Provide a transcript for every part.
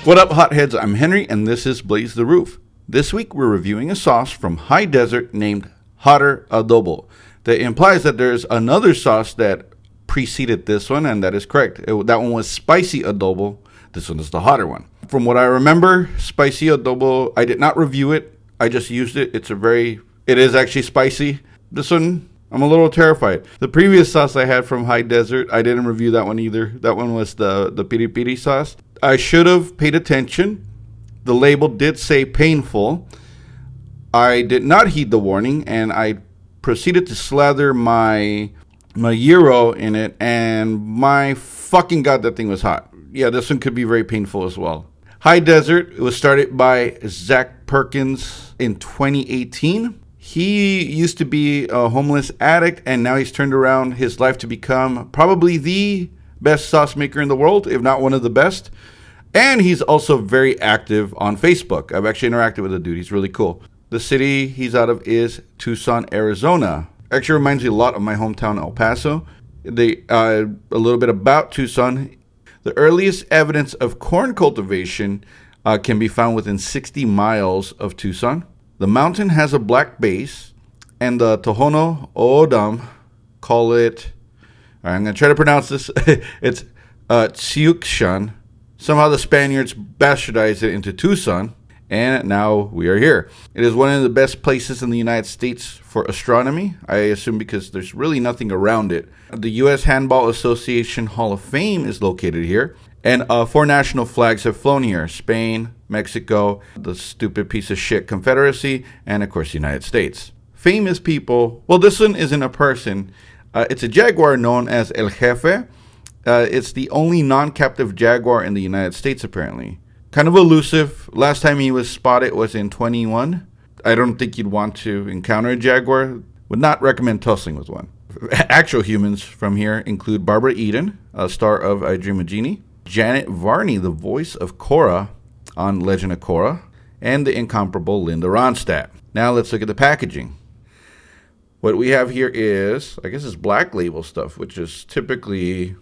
What up, hotheads? I'm Henry, and this is Blaze the Roof. This week, we're reviewing a sauce from High Desert named Hotter Adobo. That implies that there's another sauce that preceded this one, and that is correct. That one was spicy adobo. This one is the hotter one. From what I remember, spicy adobo, I did not review it. I just used it. It is actually spicy. This one, I'm a little terrified. The previous sauce I had from High Desert, I didn't review that one either. That one was the piri piri sauce. I should have paid attention. The label did say painful. I did not heed the warning, and I proceeded to slather my gyro in it, and my fucking god, that thing was hot. Yeah, this one could be very painful as well. High Desert, it was started by Zach Perkins in 2018. He used to be a homeless addict, and now he's turned around his life to become probably the best sauce maker in the world, if not one of the best. And he's also very active on Facebook. I've actually interacted with the dude. He's really cool. The city he's out of is Tucson, Arizona. Actually reminds me a lot of my hometown, El Paso. A little bit about Tucson. The earliest evidence of corn cultivation can be found within 60 miles of Tucson. The mountain has a black base, and the Tohono O'odham call it, I'm going to try to pronounce this, it's Tsiukshan. Somehow the Spaniards bastardized it into Tucson, and now we are here. It is one of the best places in the United States for astronomy, I assume because there's really nothing around it. The U.S. Handball Association Hall of Fame is located here, and 4 national flags have flown here: Spain, Mexico, the stupid piece of shit Confederacy, and of course the United States. Famous people, well, this one isn't a person. It's a jaguar known as El Jefe. It's the only non-captive jaguar in the United States, apparently. Kind of elusive. Last time he was spotted was in 21. I don't think you'd want to encounter a jaguar. Would not recommend tussling with one. Actual humans from here include Barbara Eden, a star of I Dream of Jeannie, Janet Varney, the voice of Korra on Legend of Korra, and the incomparable Linda Ronstadt. Now let's look at the packaging. What we have here is, I guess it's black label stuff, which is typically,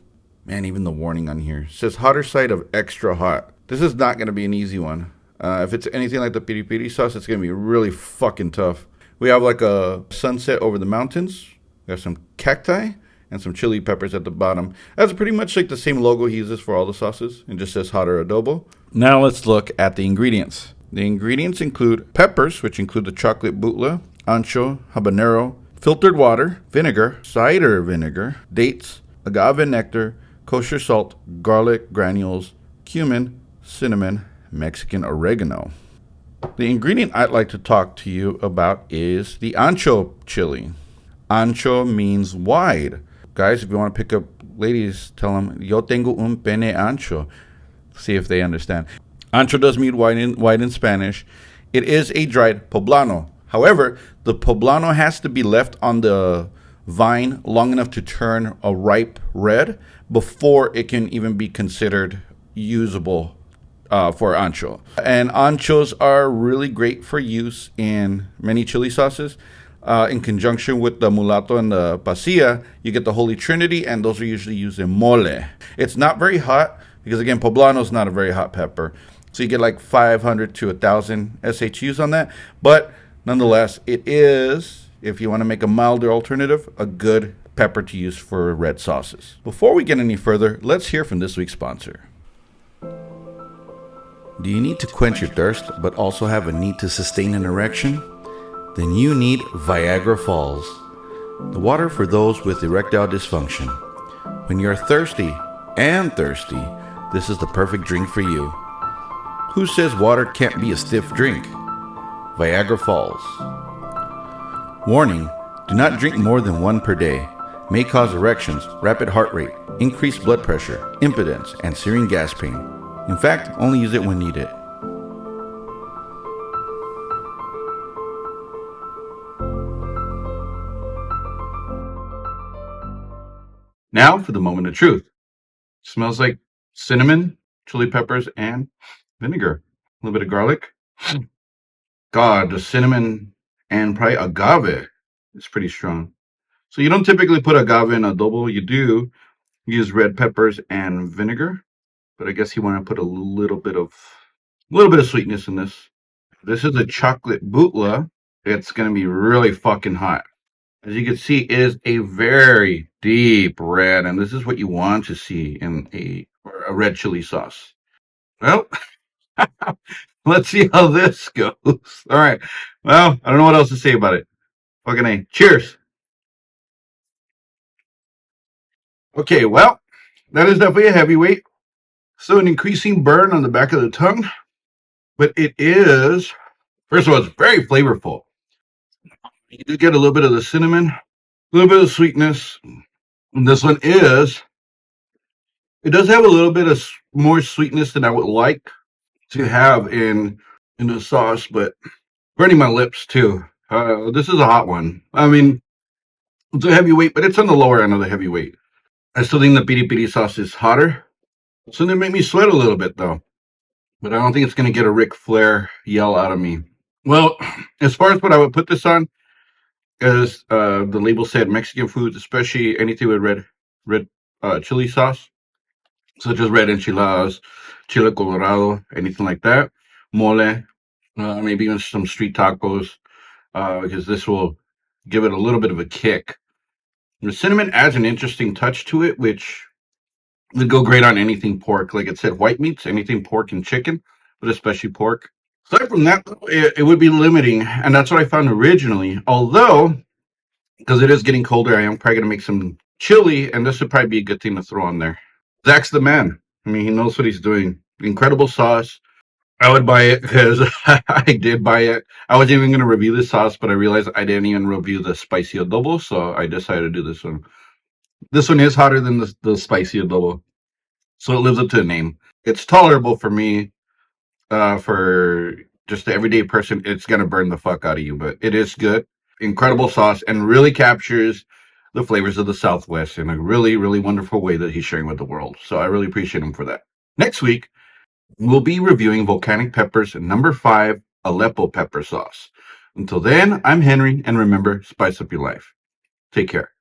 man, even the warning on here says hotter side of extra hot. This is not going to be an easy one. If it's anything like the piri piri sauce, it's going to be really fucking tough. We have like a sunset over the mountains. We have some cacti and some chili peppers at the bottom. That's pretty much like the same logo he uses for all the sauces, and just says Hotter Adobo. Now let's look at the ingredients. The ingredients include peppers, which include the chocolate butla, ancho, habanero, filtered water, vinegar, cider vinegar, dates, agave nectar, kosher salt, garlic granules, cumin, cinnamon, Mexican oregano. The ingredient I'd like to talk to you about is the ancho chili. Ancho means wide. Guys, if you want to pick up ladies, tell them, yo tengo un pene ancho. See if they understand. Ancho does mean wide in Spanish. It is a dried poblano. However, the poblano has to be left on the vine long enough to turn a ripe red before it can even be considered usable for ancho. And anchos are really great for use in many chili sauces. In conjunction with the mulatto and the pasilla, you get the Holy Trinity, and those are usually used in mole. It's not very hot because, again, poblano is not a very hot pepper. So you get like 500 to 1,000 SHUs on that. But nonetheless, it is, if you want to make a milder alternative, a good pepper to use for red sauces. Before we get any further, let's hear from this week's sponsor. Do you need to quench your thirst, but also have a need to sustain an erection? Then you need Viagra Falls, the water for those with erectile dysfunction. When you're thirsty, this is the perfect drink for you. Who says water can't be a stiff drink? Viagra Falls. Warning, do not drink more than 1 per day. May cause erections, rapid heart rate, increased blood pressure, impotence, and searing gas pain. In fact, only use it when needed. Now for the moment of truth. Smells like cinnamon, chili peppers, and vinegar. A little bit of garlic. God, the cinnamon and probably agave is pretty strong. So you don't typically put agave in adobo. You do use red peppers and vinegar. but I guess you want to put a little bit of sweetness in this. This is a chocolate bootla. It's going to be really fucking hot. As you can see, it is a very deep red, and this is what you want to see in a red chili sauce. Well, let's see how this goes. All right. Well, I don't know what else to say about it. Fucking A. Cheers. Okay, well, that is definitely a heavyweight. So an increasing burn on the back of the tongue, but it is, first of all, it's very flavorful. You do get a little bit of the cinnamon, a little bit of sweetness. And this one it does have a little bit of more sweetness than I would like to have in the sauce, but burning my lips too. This is a hot one. I mean, it's a heavyweight, but it's on the lower end of the heavyweight. I still think the piri piri sauce is hotter. So they make me sweat a little bit though. But I don't think it's going to get a Ric Flair yell out of me. Well, as far as what I would put this on, as the label said, Mexican foods, especially anything with red chili sauce, such as red enchiladas, chile colorado, anything like that, mole, maybe even some street tacos, because this will give it a little bit of a kick. The cinnamon adds an interesting touch to it, which would go great on anything pork. Like it said, white meats, anything pork and chicken, but especially pork. Aside from that, it would be limiting, and that's what I found originally. Although, because it is getting colder, I am probably going to make some chili, and this would probably be a good thing to throw on there. Zach's the man. I mean, he knows what he's doing. Incredible sauce. I would buy it because I did buy it. I wasn't even going to review this sauce, but I realized I didn't even review the spicy adobo, so I decided to do this one. This one is hotter than the spicy adobo, so it lives up to the name. It's tolerable for me. For just the everyday person, it's going to burn the fuck out of you, but it is good. Incredible sauce and really captures the flavors of the Southwest in a really, really wonderful way that he's sharing with the world. So I really appreciate him for that. Next week, we'll be reviewing Volcanic Peppers number 5 Aleppo pepper sauce. Until then, I'm Henry, and remember, spice up your life. Take care.